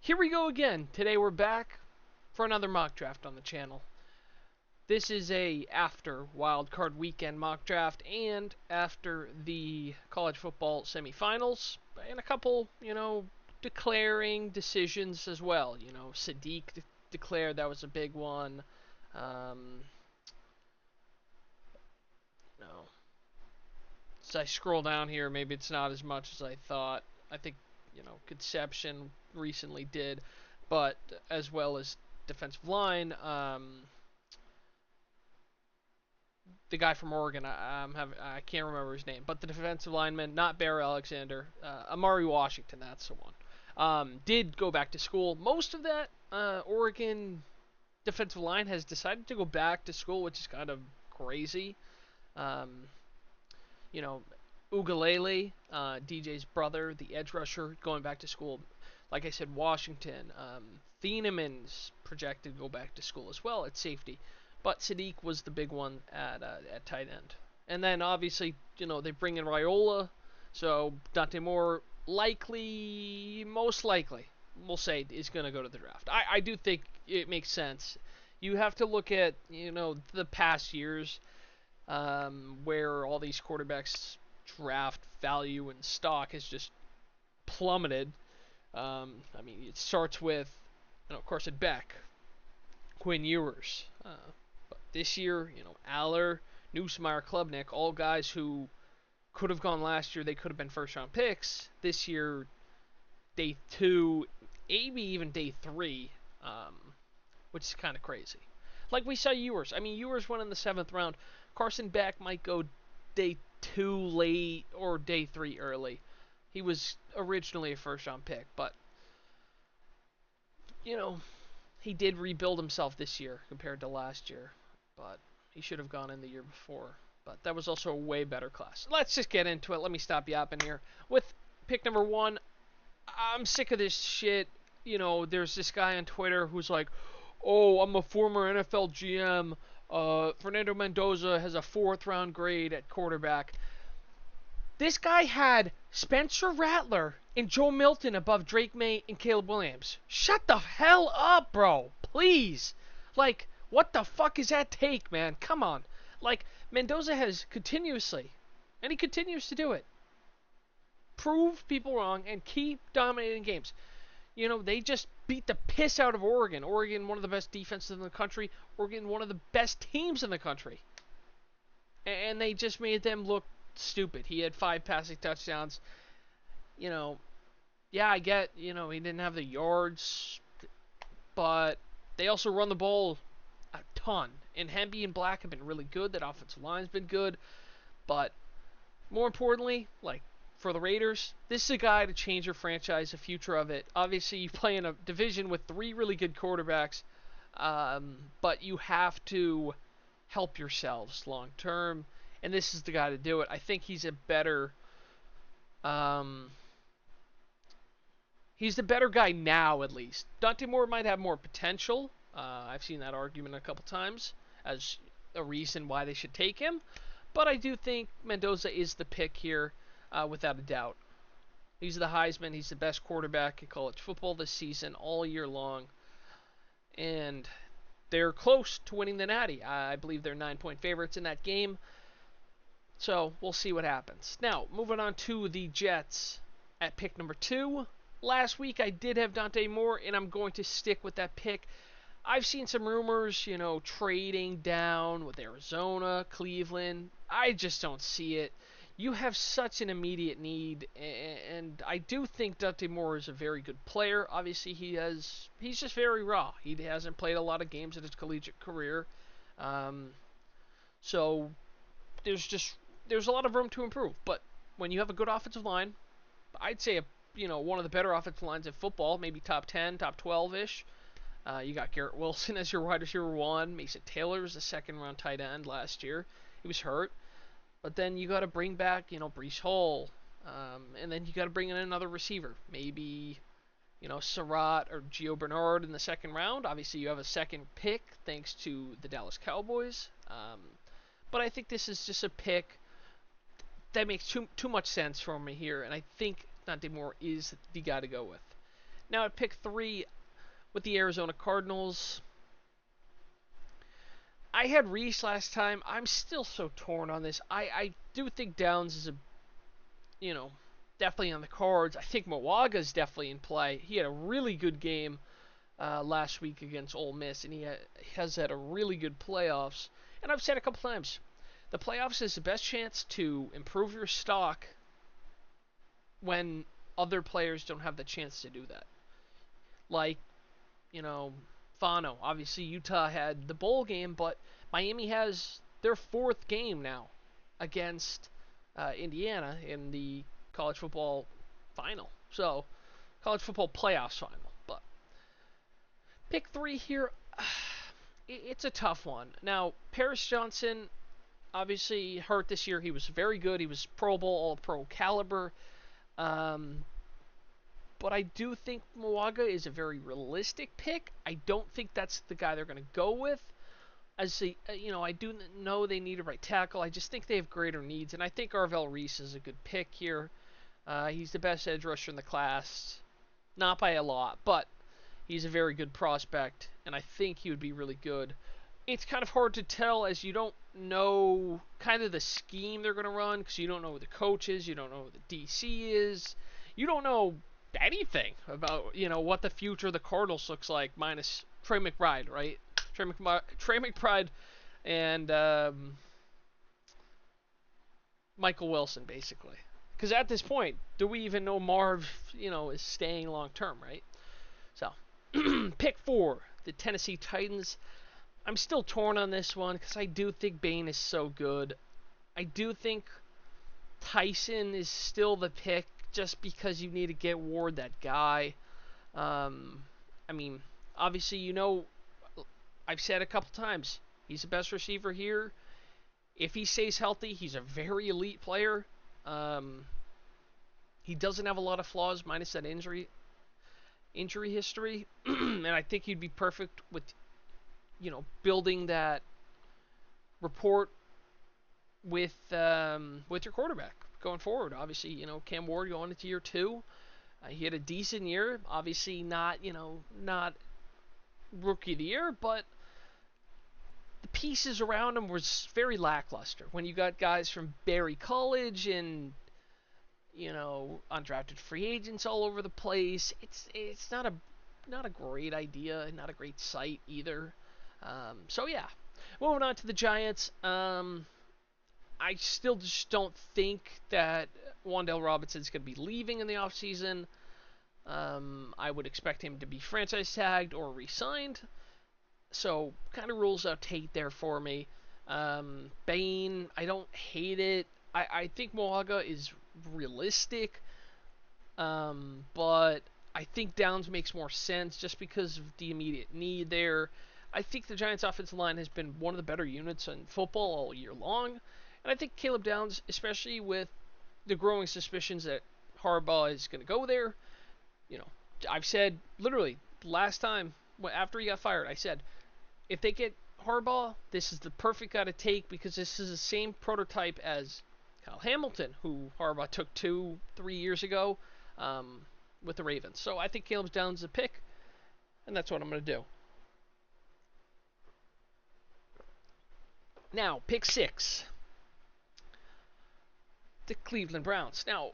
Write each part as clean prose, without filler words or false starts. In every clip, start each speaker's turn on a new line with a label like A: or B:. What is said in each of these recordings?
A: Here we go again. Today we're back for another mock draft on the channel. This is a after Wildcard weekend mock draft and after the college football semifinals and a couple, declaring decisions as well. Sadiq declared that was a big one. Um, no. As I scroll down here, maybe it's not as much as I thought. I think, Conception recently did, but as well as defensive line. The guy from Oregon, I can't remember his name, but the defensive lineman, not Bear Alexander, Amari Washington, that's the one, did go back to school. Most of that Oregon defensive line has decided to go back to school, which is kind of crazy. Um, you know, Ugalele, DJ's brother, the edge rusher, going back to school. Like I said, Washington. Thienemann's projected to go back to school as well at safety. But Sadiq was the big one at tight end. And then obviously, they bring in Raiola. So Dante Moore most likely, we'll say, is going to go to the draft. I do think it makes sense. You have to look at, the past years where all these quarterbacks draft value and stock has just plummeted. It starts with, of course, at Beck, Quinn Ewers. But this year, Aller, Neusmeyer, Klubnik, all guys who could have gone last year. They could have been first-round picks. This year, day 2, maybe even day 3, which is kind of crazy. Like we saw Ewers. Ewers went in the 7th round. Carson Beck might go day 2 late or day 3 early. He was originally a first-round pick, but, he did rebuild himself this year compared to last year, but he should have gone in the year before. But that was also a way better class. Let's just get into it. Let me stop yapping here. With pick number 1, I'm sick of this shit. There's this guy on Twitter who's like, oh, I'm a former NFL GM. Fernando Mendoza has a 4th round grade at quarterback. This guy had Spencer Rattler and Joe Milton above Drake May and Caleb Williams. Shut the hell up, bro. Please. What the fuck is that take, man? Come on. Mendoza has continuously, and he continues to do it, prove people wrong and keep dominating games. They just beat the piss out of Oregon. Oregon, one of the best defenses in the country. Oregon, one of the best teams in the country. And they just made them look stupid. He had 5 passing touchdowns. I get, he didn't have the yards, but they also run the ball a ton. And Hemby and Black have been really good. That offensive line's been good. But more importantly, for the Raiders, this is a guy to change your franchise, the future of it. Obviously, you play in a division with 3 really good quarterbacks, but you have to help yourselves long term, and this is the guy to do it. I think he's a better, he's the better guy now, at least. Dante Moore might have more potential. I've seen that argument a couple times as a reason why they should take him, but I do think Mendoza is the pick here. Without a doubt. He's the Heisman. He's the best quarterback in college football this season, all year long. And they're close to winning the Natty. I believe they're 9-point favorites in that game. So we'll see what happens. Now, moving on to the Jets at pick number 2. Last week I did have Dante Moore, and I'm going to stick with that pick. I've seen some rumors, trading down with Arizona, Cleveland. I just don't see it. You have such an immediate need, and I do think Dante Moore is a very good player. Obviously, he's just very raw. He hasn't played a lot of games in his collegiate career, so there's a lot of room to improve. But when you have a good offensive line, I'd say one of the better offensive lines in football, maybe top 10, top 12-ish. You got Garrett Wilson as your wide receiver 1. Mason Taylor was a 2nd-round tight end last year. He was hurt. But then you got to bring back, Breece Hall. And then you got to bring in another receiver. Maybe, Surratt or Gio Bernard in the 2nd round. Obviously, you have a 2nd pick thanks to the Dallas Cowboys. But I think this is just a pick that makes too much sense for me here. And I think Dante Moore is the guy to go with. Now at pick 3 with the Arizona Cardinals, I had Reese last time. I'm still so torn on this. I do think Downs is you know, definitely on the cards. I think Moaga's definitely in play. He had a really good game last week against Ole Miss, and has had a really good playoffs. And I've said a couple times, the playoffs is the best chance to improve your stock when other players don't have the chance to do that. Like, you know, Fano. Obviously, Utah had the bowl game, but Miami has their 4th game now against Indiana in the college football final. So, college football playoffs final. But pick 3 here, it's a tough one. Now, Paris Johnson, obviously hurt this year. He was very good. He was Pro Bowl, All-Pro caliber. Um, but I do think Moaga is a very realistic pick. I don't think that's the guy they're going to go with. I do know they need a right tackle. I just think they have greater needs, and I think Arvell Reese is a good pick here. He's the best edge rusher in the class, not by a lot, but he's a very good prospect, and I think he would be really good. It's kind of hard to tell as you don't know kind of the scheme they're going to run because you don't know who the coach is, you don't know who the DC is, you don't know anything about what the future of the Cardinals looks like minus Trey McBride, right? Trey McBride and Michael Wilson, basically. Because at this point, do we even know Marv, is staying long term, right? So, pick 4, the Tennessee Titans. I'm still torn on this one because I do think Bain is so good. I do think Tyson is still the pick just because you need to get Ward that guy. Obviously, I've said a couple times, he's the best receiver here. If he stays healthy, he's a very elite player. He doesn't have a lot of flaws minus that injury history, and I think he'd be perfect with, building that rapport with your quarterback going forward. Obviously, Cam Ward going into year 2, he had a decent year. Obviously, not rookie of the year, but the pieces around him was very lackluster. When you got guys from Berry College and undrafted free agents all over the place, it's not a great idea, not a great site either. So yeah, moving on to the Giants. I still just don't think that Wan'Dale Robinson's going to be leaving in the offseason. I would expect him to be franchise tagged or re-signed. So, kind of rules out Tate there for me. Bain, I don't hate it. I think Moaga is realistic. But I think Downs makes more sense just because of the immediate need there. I think the Giants' offensive line has been one of the better units in football all year long. And I think Caleb Downs, especially with the growing suspicions that Harbaugh is going to go there, I've said literally last time after he got fired, I said, if they get Harbaugh, this is the perfect guy to take because this is the same prototype as Kyle Hamilton, who Harbaugh took 2-3 years ago with the Ravens. So I think Caleb Downs is a pick, and that's what I'm going to do. Now, pick 6. The Cleveland Browns. Now,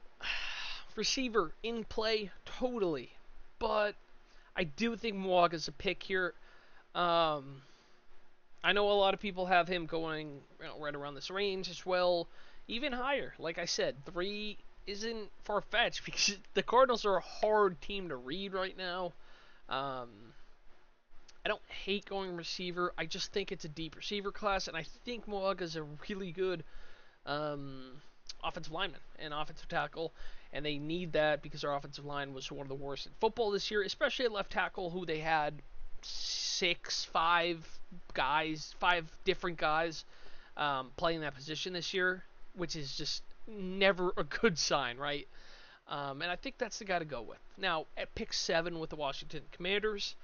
A: receiver in play, totally. But I do think Moaga's a pick here. I know a lot of people have him going right around this range as well. Even higher. Like I said, 3 isn't far-fetched because the Cardinals are a hard team to read right now. I don't hate going receiver. I just think it's a deep receiver class, and I think Moaga's a really good offensive lineman and offensive tackle, and they need that because their offensive line was one of the worst in football this year, especially at left tackle, who they had 5 different guys playing that position this year, which is just never a good sign, right? And I think that's the guy to go with. Now, at pick 7 with the Washington Commanders,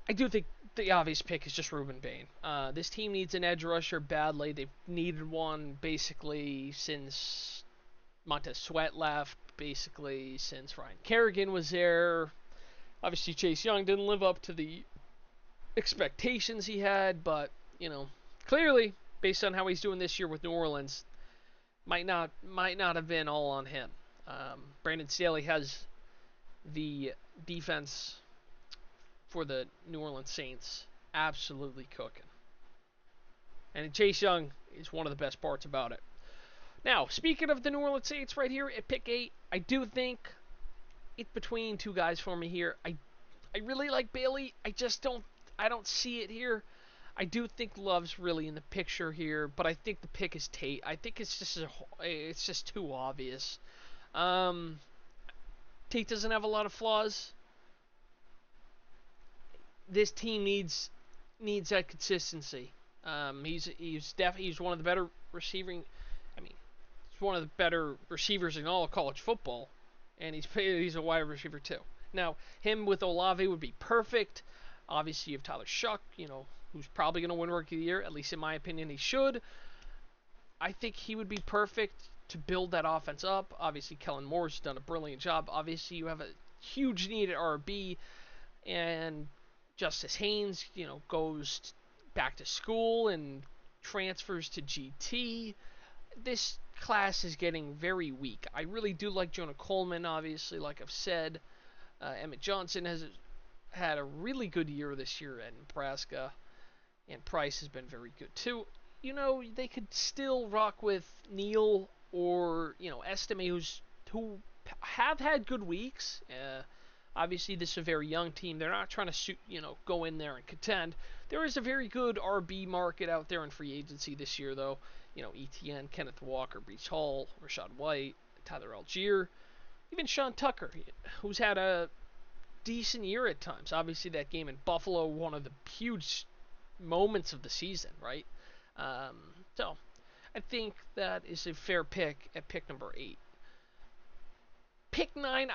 A: I do think the obvious pick is just Ruben Bain. This team needs an edge rusher badly. They've needed one basically since Montez Sweat left. basically since Ryan Kerrigan was there. Obviously, Chase Young didn't live up to the expectations he had, but clearly, based on how he's doing this year with New Orleans, might not have been all on him. Brandon Staley has the defense for the New Orleans Saints absolutely cooking. And Chase Young is one of the best parts about it. Now, speaking of the New Orleans Saints right here at pick 8, I do think it's between two guys for me here. I really like Bailey. I don't see it here. I do think Love's really in the picture here, but I think the pick is Tate. I think it's just too obvious. Tate doesn't have a lot of flaws. This team needs that consistency. He's one of the better receiving. I mean, he's one of the better receivers in all of college football, and he's a wide receiver too. Now, him with Olave would be perfect. Obviously, you have Tyler Shuck, who's probably going to win Rookie of the Year. At least in my opinion, he should. I think he would be perfect to build that offense up. Obviously, Kellen Moore's done a brilliant job. Obviously, you have a huge need at RB, and Justice Haynes, goes back to school and transfers to GT. This class is getting very weak. I really do like Jonah Coleman, obviously, like I've said. Emmett Johnson has had a really good year this year at Nebraska, and Price has been very good too. They could still rock with Neal or Estime, who have had good weeks. Obviously, this is a very young team. They're not trying to go in there and contend. There is a very good RB market out there in free agency this year, though. ETN, Kenneth Walker, Breece Hall, Rashad White, Tyler Algier, even Sean Tucker, who's had a decent year at times. Obviously, that game in Buffalo, one of the huge moments of the season, right? So, I think that is a fair pick at pick number 8. Pick 9,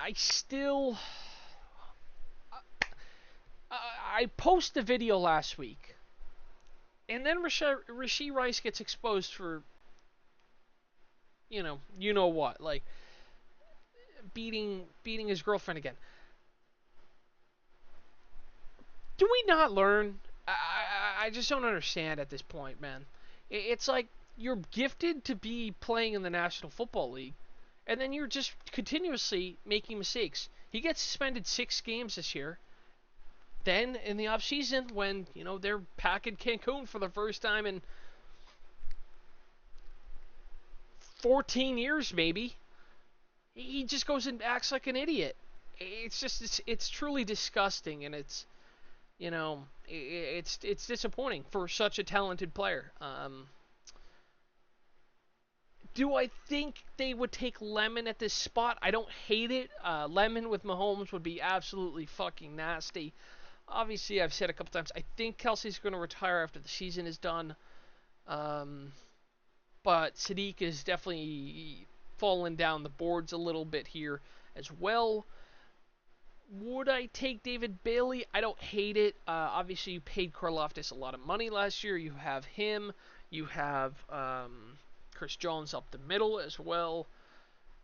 A: I posted a video last week, and then Rashee Rice gets exposed for, what, like beating his girlfriend again. Do we not learn? I just don't understand at this point, man. It's like you're gifted to be playing in the National Football League, and then you're just continuously making mistakes. He gets suspended 6 games this year. Then, in the offseason, when, they're packing Cancun for the first time in 14 years, maybe, he just goes and acts like an idiot. It's truly disgusting, and it's disappointing for such a talented player. Do I think they would take Lemon at this spot? I don't hate it. Lemon with Mahomes would be absolutely fucking nasty. Obviously, I've said a couple times, I think Kelsey's going to retire after the season is done. But Sadiq is definitely fallen down the boards a little bit here as well. Would I take David Bailey? I don't hate it. Obviously, you paid Karlaftis a lot of money last year. You have him. You have Chris Jones up the middle as well.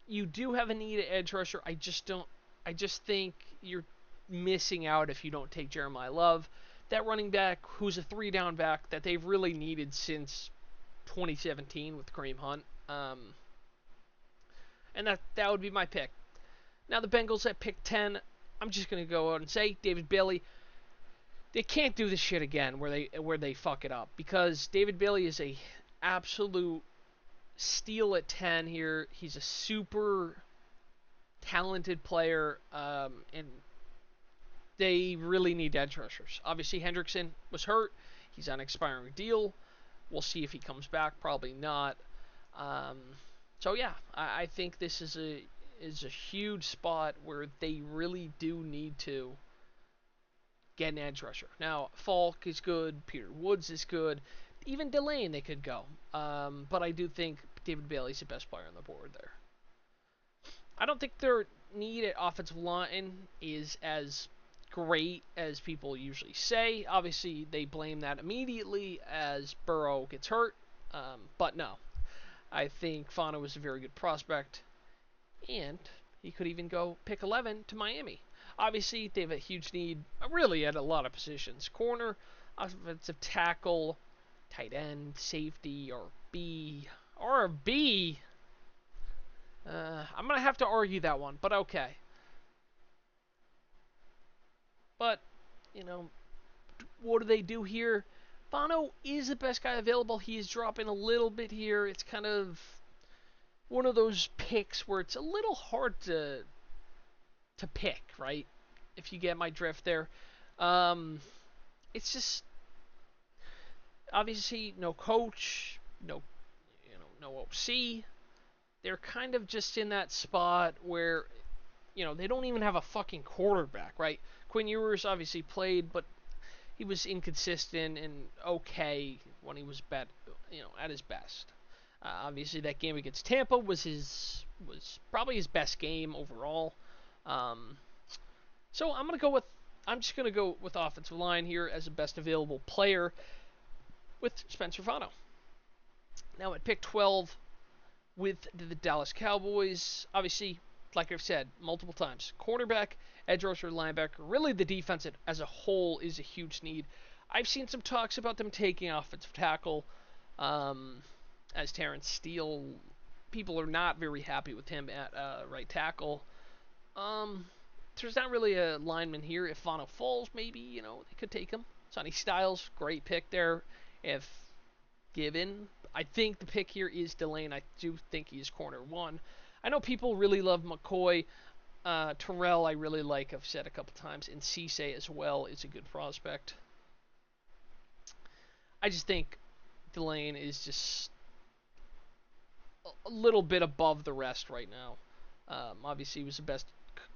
A: You do have a need at edge rusher. I just think you're missing out if you don't take Jeremiah Love. That running back who's a 3-down back that they've really needed since 2017 with Kareem Hunt. And that would be my pick. Now the Bengals at pick 10. I'm just going to go out and say David Bailey. They can't do this shit again where they fuck it up, because David Bailey is a absolute steal at 10 here. He's a super talented player, and they really need edge rushers. Obviously, Hendrickson was hurt. He's on an expiring deal. We'll see if he comes back. Probably not. So yeah, I think this is a huge spot where they really do need to get an edge rusher. Now, Falk is good. Peter Woods is good. Even Delane they could go. But I do think David Bailey's the best player on the board there. I don't think their need at offensive line is as great as people usually say. Obviously, they blame that immediately as Burrow gets hurt. But no. I think Fano is a very good prospect. And He could even go pick 11 to Miami. Obviously, they have a huge need, really, at a lot of positions. Corner, offensive tackle, tight end, safety, or B. Or B. I'm going to have to argue that one, but okay. But, you know, what do they do here? Bono is the best guy available. He is dropping a little bit here. It's kind of one of those picks where it's a little hard to pick, right? If you get my drift there. It's just obviously no coach, no OC. They're kind of just in that spot where they don't even have a fucking quarterback, right? Quinn Ewers obviously played, but he was inconsistent and okay when he was at his best. Obviously, that game against Tampa was probably his best game overall. Um, so I'm just gonna go with offensive line here as the best available player with Spencer Fano. Now at pick 12 with the Dallas Cowboys, obviously, like I've said multiple times, cornerback, edge rusher, linebacker, really the defense as a whole is a huge need. I've seen some talks about them taking offensive tackle as Terrence Steele. People are not very happy with him at right tackle. There's not really a lineman here. If Fano falls, maybe they could take him. Sonny Styles, great pick there. If given, I think the pick here is Delane. I do think he's corner one. I know people really love McCoy. Terrell, I really like. I've said a couple times, and Cisse as well is a good prospect. I just think Delane is just a little bit above the rest right now. Obviously, he was the best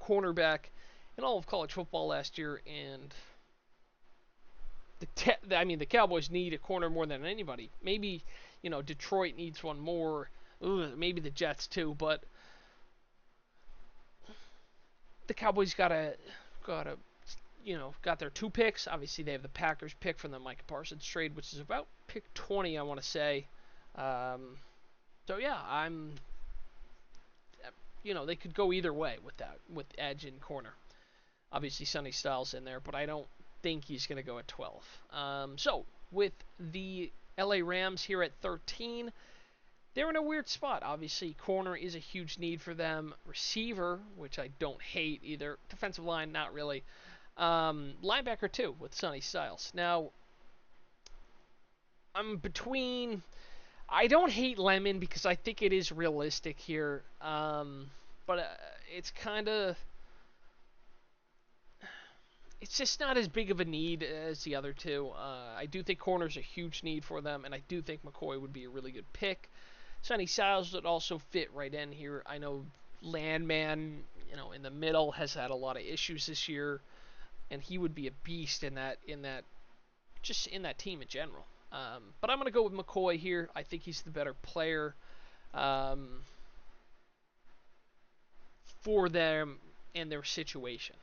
A: cornerback in all of college football last year, and the Cowboys need a corner more than anybody. Maybe Detroit needs one more. Maybe the Jets too, but the Cowboys got their 2 picks. Obviously, they have the Packers pick from the Micah Parsons trade, which is about pick 20, I want to say. So yeah, they could go either way with that, with edge and corner. Obviously, Sonny Styles in there, but I don't think he's going to go at 12. So with the LA Rams here at 13, they're in a weird spot. Obviously, corner is a huge need for them. Receiver, which I don't hate either. Defensive line, not really. Linebacker too, with Sonny Styles. Now, I'm between. I don't hate Lemon because I think it is realistic here. But it's kind of. It's just not as big of a need as the other two. I do think corner's a huge need for them, and I do think McCoy would be a really good pick. Sonny Styles would also fit right in here. I know Landman, in the middle has had a lot of issues this year, and he would be a beast in that team in general. But I'm gonna go with McCoy here. I think he's the better player for them and their situation.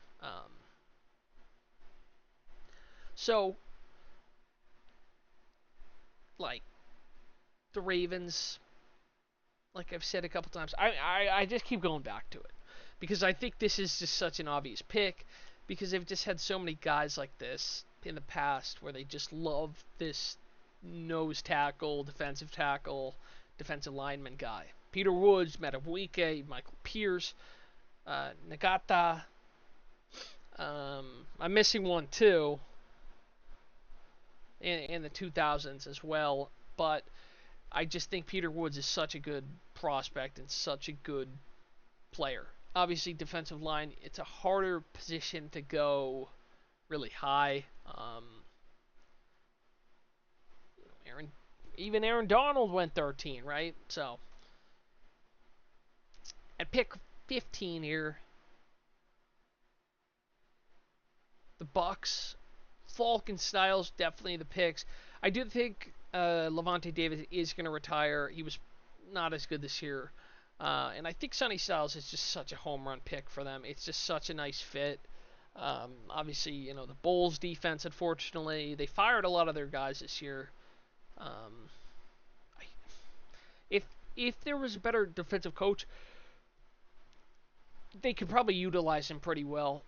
A: So, like the Ravens, like I've said a couple times, I just keep going back to it because I think this is just such an obvious pick because they've just had so many guys like this in the past where they just love this nose tackle, defensive lineman guy. Peter Woods, Matabuike, Michael Pierce, Nagata. I'm missing one too in the 2000s as well, but I just think Peter Woods is such a good prospect and such a good player. Obviously, defensive line, it's a harder position to go really high. Aaron Donald went 13, right? So, at pick 15 here, the Bucks, Falk and Styles, definitely the picks. I do think Levante David is going to retire. He was not as good this year. And I think Sonny Styles is just such a home run pick for them. It's just such a nice fit. Obviously, the Bulls defense, unfortunately, they fired a lot of their guys this year. If there was a better defensive coach, they could probably utilize him pretty well.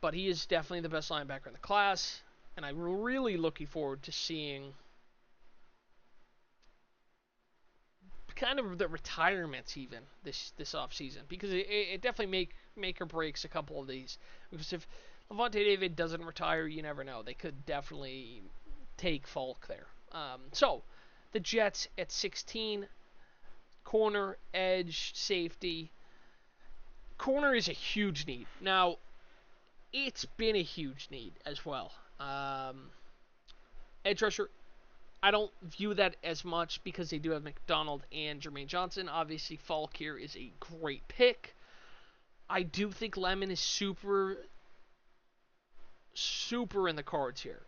A: But he is definitely the best linebacker in the class, and I'm really looking forward to seeing kind of the retirements even this offseason, because it definitely make or breaks a couple of these. Because if Levante David doesn't retire, you never know. They could definitely take Falk there. So the Jets at 16, corner, edge, safety. Corner is a huge need. Now, it's been a huge need as well. Edge rusher, I don't view that as much because they do have McDonald and Jermaine Johnson. Obviously, Falk here is a great pick. I do think Lemon is super in the cards here.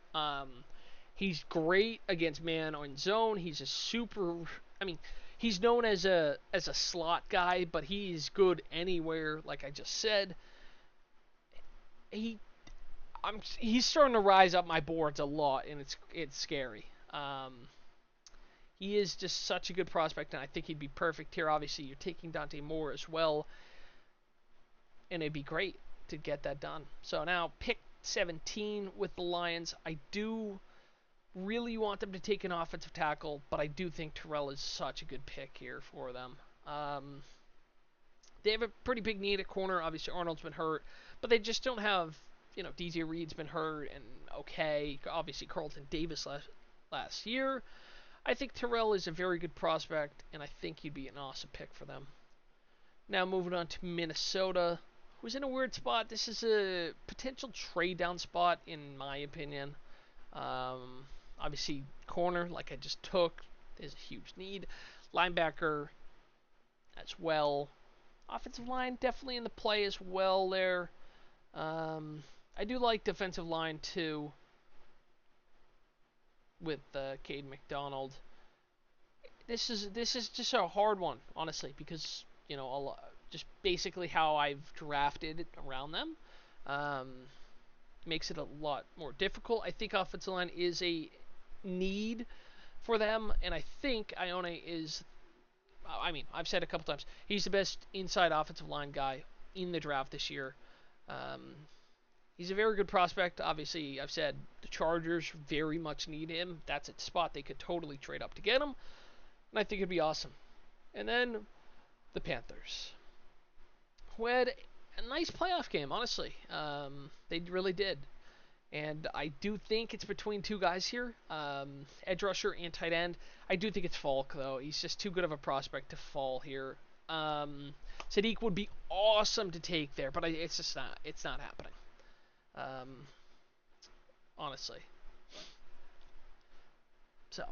A: He's great against man on zone. He's a super. I mean, he's known as a slot guy, but he's good anywhere. Like I just said, he's starting to rise up my boards a lot, and it's scary. He is just such a good prospect, and I think he'd be perfect here. Obviously, you're taking Dante Moore as well, and it'd be great to get that done. So now, pick 17 with the Lions. I do really want them to take an offensive tackle, but I do think Terrell is such a good pick here for them. They have a pretty big need at corner. Obviously, Arnold's been hurt, but they just don't have, DJ Reed's been hurt, and okay, obviously Carlton Davis last year. I think Terrell is a very good prospect, and I think he'd be an awesome pick for them. Now moving on to Minnesota, who's in a weird spot. This is a potential trade down spot, in my opinion. Obviously, corner, like I just took, is a huge need. Linebacker as well. Offensive line, definitely in the play as well there. I do like defensive line, too, with Cade McDonald. This is just a hard one, honestly, because, just basically how I've drafted around them. Makes it a lot more difficult. I think offensive line is a need for them, and I think Ione is, I've said a couple times, he's the best inside offensive line guy in the draft this year. He's a very good prospect. Obviously, I've said the Chargers very much need him. That's a spot they could totally trade up to get him, and I think it'd be awesome. And then the Panthers, who had a nice playoff game, honestly. They really did. And I do think it's between two guys here, edge rusher and tight end. I do think it's Falk, though. He's just too good of a prospect to fall here. Sadiq would be awesome to take there, but it's just not. It's not happening. Honestly. So,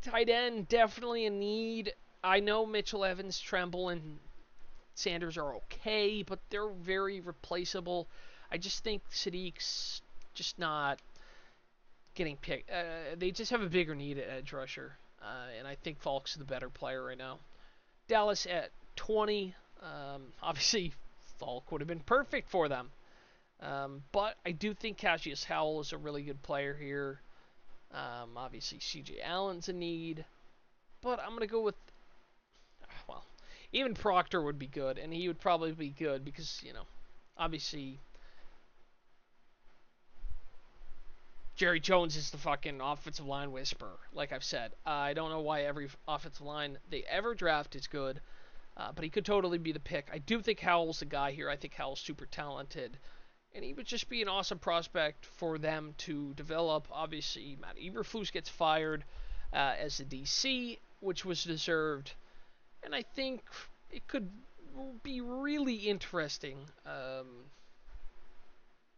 A: tight end, definitely a need. I know Mitchell Evans, Tremble, and Sanders are okay, but they're very replaceable. I just think Sadiq's just not getting picked. They just have a bigger need at edge rusher, and I think Falk's the better player right now. Dallas at 20. Obviously, Falk would have been perfect for them. But I do think Cassius Howell is a really good player here. Obviously, C.J. Allen's a need. But I'm going to go with, well, even Proctor would be good, and he would probably be good because, obviously Jerry Jones is the fucking offensive line whisperer, like I've said. I don't know why every offensive line they ever draft is good, but he could totally be the pick. I do think Howell's the guy here. I think Howell's super talented, and he would just be an awesome prospect for them to develop. Obviously, Matt Eberflus gets fired as the DC, which was deserved, and I think it could be really interesting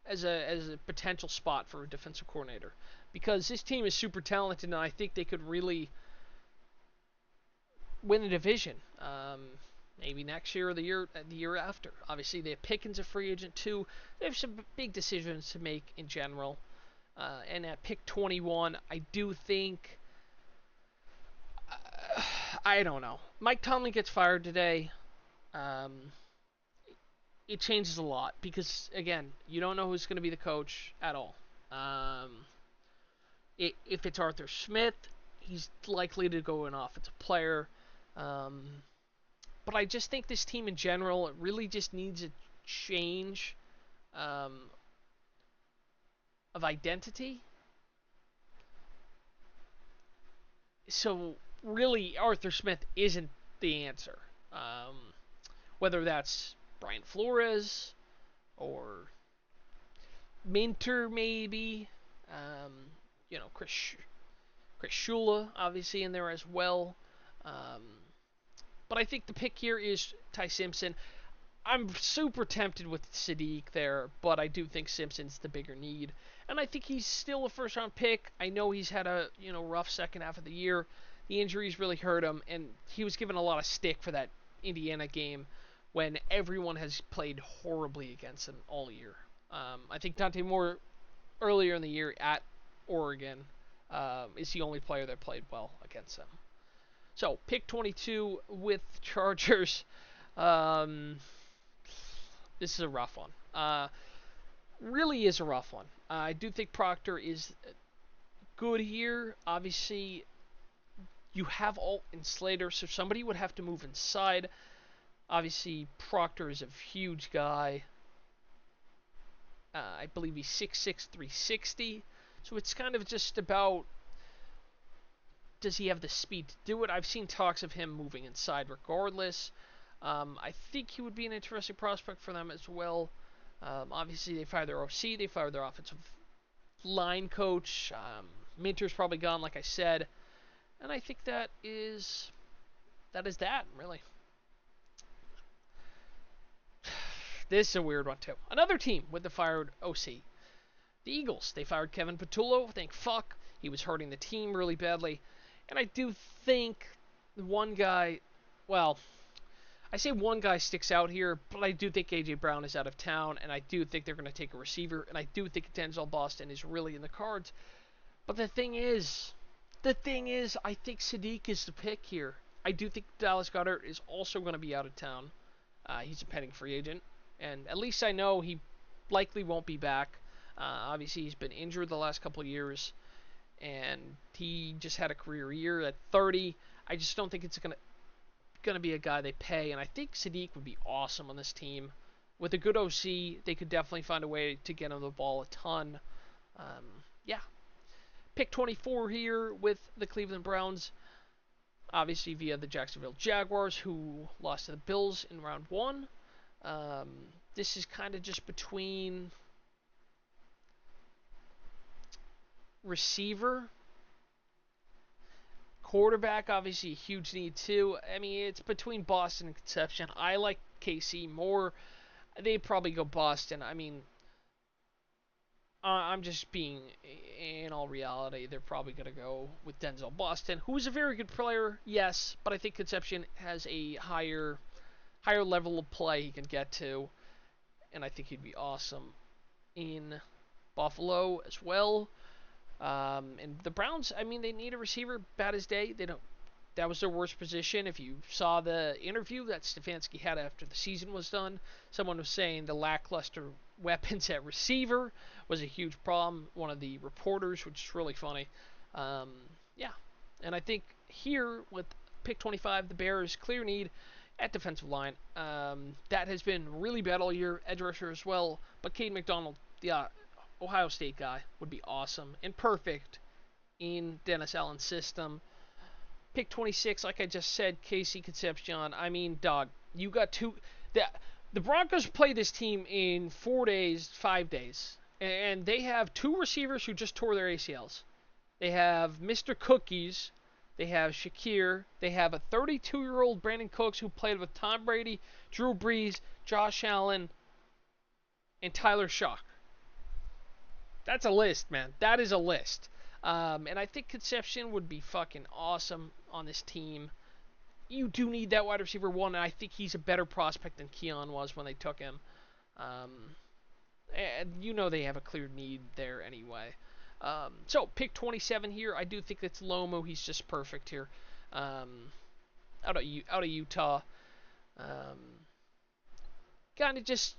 A: as a potential spot for a defensive coordinator, because this team is super talented, and I think they could really win the division. Maybe next year or the year after. Obviously, they have Pickens, a free agent, too. They have some big decisions to make in general. And at pick 21, I do think, I don't know. Mike Tomlin gets fired today. It changes a lot because, again, you don't know who's going to be the coach at all. If it's Arthur Smith, he's likely to go an offensive player. but I just think this team in general it really just needs a change um, of identity. So really, Arthur Smith isn't the answer. Whether that's Brian Flores or Minter, maybe. Um, Chris Shula, obviously, in there as well. Um, but I think the pick here is Ty Simpson. I'm super tempted with Sadiq there, but I do think Simpson's the bigger need. And I think he's still a first round pick. I know he's had a rough second half of the year. The injuries really hurt him, and he was given a lot of stick for that Indiana game when everyone has played horribly against him all year. I think Dante Moore earlier in the year at Oregon is the only player that played well against them. So pick 22 with Chargers. Um, this is a rough one. Really is a rough one. I do think Proctor is good here. Obviously, you have Alt and Slater, so somebody would have to move inside. Obviously, Proctor is a huge guy. I believe he's 6'6", 360. So it's kind of just about, does he have the speed to do it? I've seen talks of him moving inside regardless. I think he would be an interesting prospect for them as well. Obviously, they fired their OC, they fired their offensive line coach. Minter's probably gone, like I said. And I think that is that, really. This is a weird one, too. Another team with the fired OC. The Eagles. They fired Kevin Patullo. Thank fuck. He was hurting the team really badly. And I do think one guy, well, I say one guy sticks out here, but I do think A.J. Brown is out of town, and I do think they're going to take a receiver, and I do think Denzel Boston is really in the cards. But the thing is, I think Sadiq is the pick here. I do think Dallas Goedert is also going to be out of town. He's a pending free agent, and at least I know he likely won't be back. Obviously, he's been injured the last couple of years, and he just had a career year at 30. I just don't think it's going to be a guy they pay, and I think Sadiq would be awesome on this team. With a good OC, they could definitely find a way to get him the ball a ton. Yeah. Pick 24 here with the Cleveland Browns, obviously via the Jacksonville Jaguars, who lost to the Bills in round 1. This is kind of just between receiver, quarterback, obviously a huge need too. I mean, it's between Boston and Conception. I like KC more. They'd probably go Boston. I mean, I'm just being, in all reality, they're probably going to go with Denzel Boston, who is a very good player, yes, but I think Conception has a higher level of play he can get to, and I think he'd be awesome in Buffalo as well. And the Browns, I mean, they need a receiver bad as day. They don't. That was their worst position. If you saw the interview that Stefanski had after the season was done, someone was saying the lackluster weapons at receiver was a huge problem. One of the reporters, which is really funny. Yeah, and I think here with pick 25, the Bears' clear need at defensive line. That has been really bad all year. Edge rusher as well, but Cade McDonald, the Ohio State guy, would be awesome and perfect in Dennis Allen's system. Pick 26, like I just said, Casey Concepcion. I mean, dog, you got two. The Broncos play this team in 4 days, 5 days, and they have two receivers who just tore their ACLs. They have Mr. Cookies. They have Shakir. They have a 32-year-old Brandon Cooks who played with Tom Brady, Drew Brees, Josh Allen, and Tyler Shock. That's a list, man. That is a list. And I think Concepcion would be fucking awesome on this team. You do need that wide receiver one, and I think he's a better prospect than Keon was when they took him. And you know they have a clear need there anyway. So, pick 27 here. I do think it's Lomu. He's just perfect here. Out of Utah. Kind of just,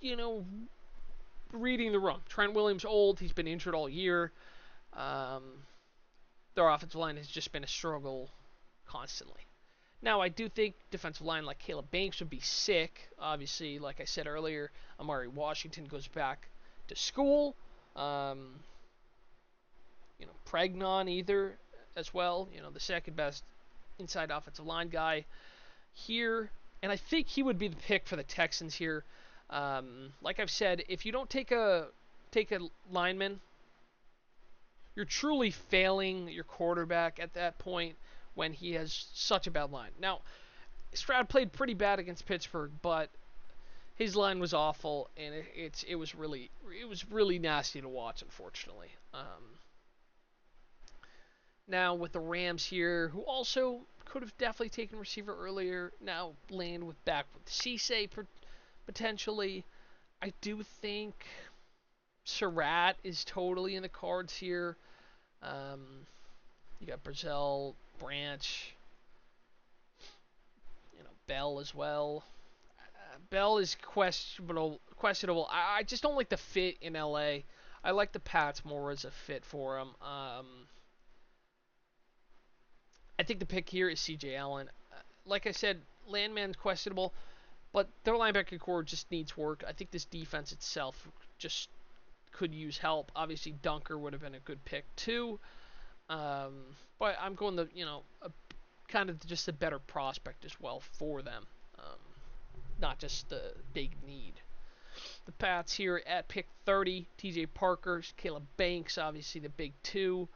A: reading the room. Trent Williams old. He's been injured all year. Their offensive line has just been a struggle constantly. Now, I do think defensive line like Caleb Banks would be sick. Obviously, like I said earlier, Amari Washington goes back to school. Um, Pregnon either as well. The second best inside offensive line guy here, and I think he would be the pick for the Texans here. Like I've said, if you don't take a lineman, you're truly failing your quarterback at that point when he has such a bad line. Now, Stroud played pretty bad against Pittsburgh, but his line was awful, and it was really nasty to watch, unfortunately. Now with the Rams here, who also could have definitely taken receiver earlier, now land with back with Cisse potentially. I do think Surratt is totally in the cards here. Um, you got Brazil, Branch, Bell as well. Bell is questionable. Questionable. I just don't like the fit in LA. I like the Pats more as a fit for him. I think the pick here is C.J. Allen. Like I said, Landman's questionable, but their linebacker core just needs work. I think this defense itself just could use help. Obviously, Dunker would have been a good pick too. But I'm going kind of just a better prospect as well for them, not just the big need. The Pats here at pick 30, T.J. Parker, Caleb Banks, obviously the big two.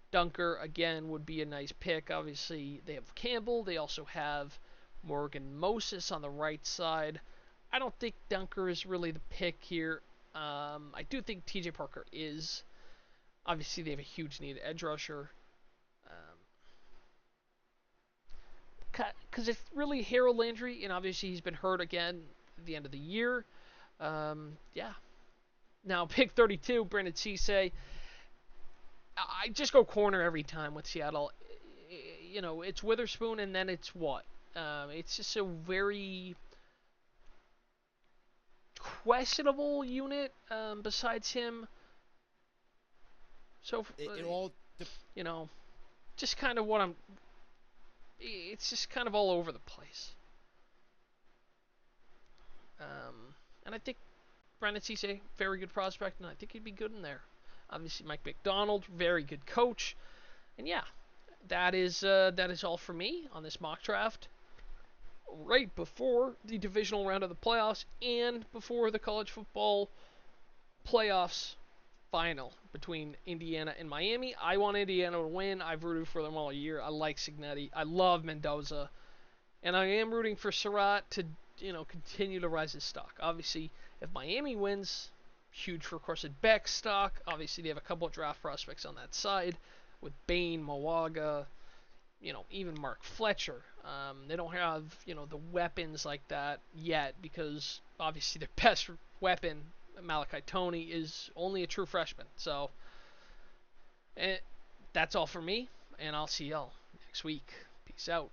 A: Dunker, again, would be a nice pick. Obviously, they have Campbell. They also have Morgan Moses on the right side. I don't think Dunker is really the pick here. I do think T.J. Parker is. Obviously, they have a huge need at edge rusher. Because it's really Harold Landry, and obviously he's been hurt again at the end of the year. Yeah. Now, pick 32, Brandon Cisse. I just go corner every time with Seattle. It's Witherspoon, and then it's what? It's just a very questionable unit besides him. So,
B: It all
A: you know, just kind of what I'm. It's just kind of all over the place. And I think Brandon Cisse, very good prospect, and I think he'd be good in there. Obviously, Mike McDonald, very good coach, and yeah, that is all for me on this mock draft. Right before the divisional round of the playoffs and before the college football playoffs final between Indiana and Miami. I want Indiana to win. I've rooted for them all year. I like Signetti. I love Mendoza. And I am rooting for Surratt to, continue to rise his stock. Obviously, if Miami wins, huge for Carson Beck's stock. Obviously, they have a couple of draft prospects on that side with Bain, Mawaga, even Mark Fletcher. They don't have, the weapons like that yet because obviously their best weapon, Malachi Tony, is only a true freshman. So, that's all for me, and I'll see y'all next week. Peace out.